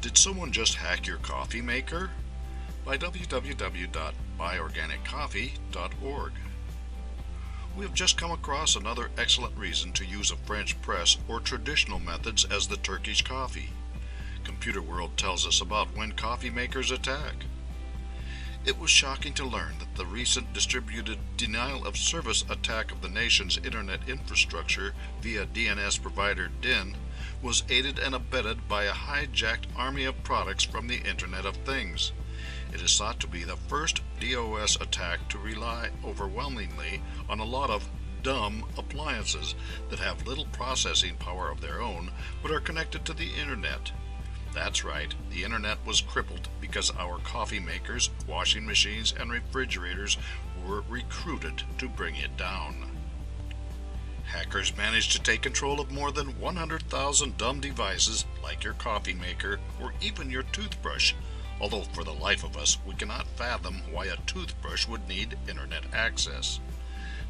Did someone just hack your coffee maker? By www.buyorganiccoffee.org. We have just come across another excellent reason to use a French press or traditional methods as the Turkish coffee. Computer World tells us about when coffee makers attack. It was shocking to learn that the recent distributed denial of service attack of the nation's internet infrastructure via DNS provider DIN was aided and abetted by a hijacked army of products from the Internet of Things. It is thought to be the first DOS attack to rely overwhelmingly on a lot of dumb appliances that have little processing power of their own but are connected to the Internet. That's right, the Internet was crippled because our coffee makers, washing machines, and refrigerators were recruited to bring it down. Hackers managed to take control of more than 100,000 dumb devices like your coffee maker or even your toothbrush, although for the life of us we cannot fathom why a toothbrush would need Internet access.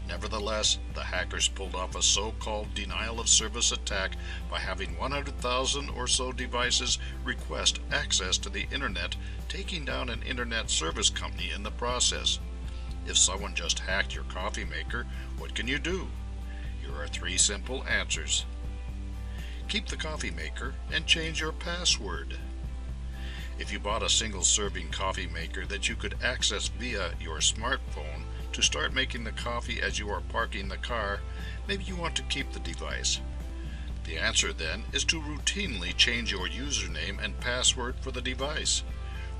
Nevertheless, the hackers pulled off a so-called denial of service attack by having 100,000 or so devices request access to the Internet, taking down an Internet service company in the process. If someone just hacked your coffee maker, what can you do? Here are 3 simple answers. Keep the coffee maker and change your password. If you bought a single-serving coffee maker that you could access via your smartphone to start making the coffee as you are parking the car, maybe you want to keep the device. The answer then is to routinely change your username and password for the device.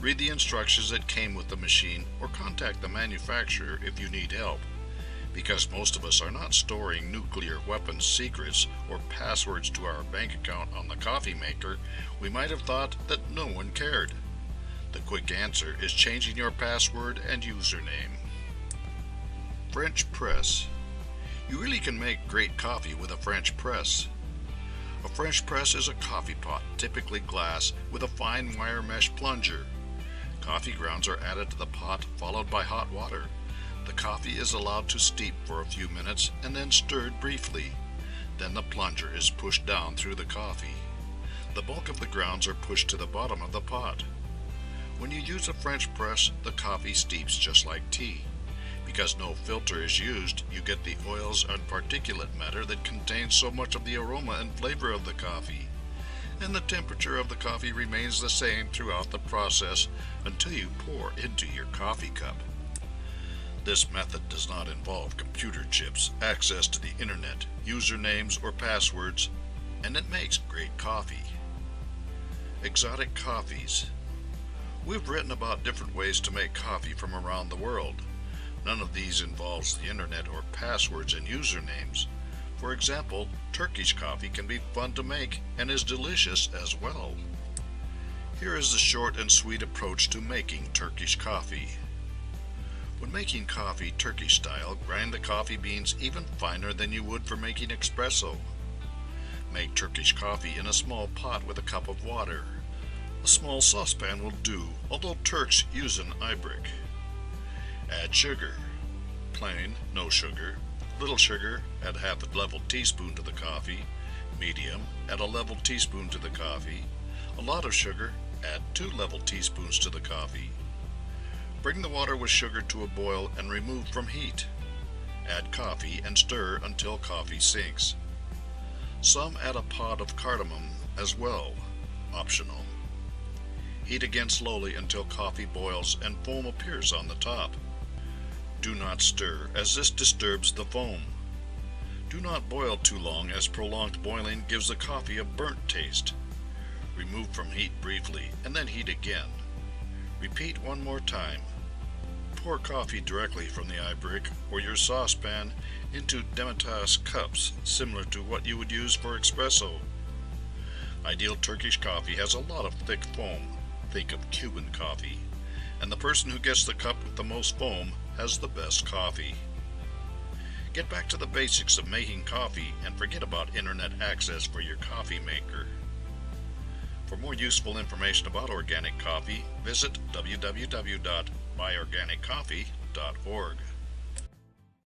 Read the instructions that came with the machine or contact the manufacturer if you need help. Because most of us are not storing nuclear weapons secrets or passwords to our bank account on the coffee maker, we might have thought that no one cared. The quick answer is changing your password and username. French press. You really can make great coffee with a French press. A French press is a coffee pot, typically glass, with a fine wire mesh plunger. Coffee grounds are added to the pot, followed by hot water. The coffee is allowed to steep for a few minutes and then stirred briefly. Then the plunger is pushed down through the coffee. The bulk of the grounds are pushed to the bottom of the pot. When you use a French press, the coffee steeps just like tea. Because no filter is used, you get the oils and particulate matter that contains so much of the aroma and flavor of the coffee. And the temperature of the coffee remains the same throughout the process until you pour into your coffee cup. This method does not involve computer chips, access to the Internet, usernames or passwords, and it makes great coffee. Exotic coffees. We've written about different ways to make coffee from around the world. None of these involves the Internet or passwords and usernames. For example, Turkish coffee can be fun to make and is delicious as well. Here is the short and sweet approach to making Turkish coffee. When making coffee Turkish style, grind the coffee beans even finer than you would for making espresso. Make Turkish coffee in a small pot with a cup of water. A small saucepan will do, although Turks use an ibrick. Add sugar. Plain, no sugar. Little sugar, add half a level teaspoon to the coffee. Medium, add a level teaspoon to the coffee. A lot of sugar, add 2 level teaspoons to the coffee. Bring the water with sugar to a boil and remove from heat. Add coffee and stir until coffee sinks. Some add a pod of cardamom as well, optional. Heat again slowly until coffee boils and foam appears on the top. Do not stir, as this disturbs the foam. Do not boil too long, as prolonged boiling gives the coffee a burnt taste. Remove from heat briefly and then heat again. Repeat one more time. Pour coffee directly from the ibrick or your saucepan into demitasse cups, similar to what you would use for espresso. Ideal Turkish coffee has a lot of thick foam. Think of Cuban coffee. And the person who gets the cup with the most foam has the best coffee. Get back to the basics of making coffee and forget about Internet access for your coffee maker. For more useful information about organic coffee, visit www.buyorganiccoffee.org.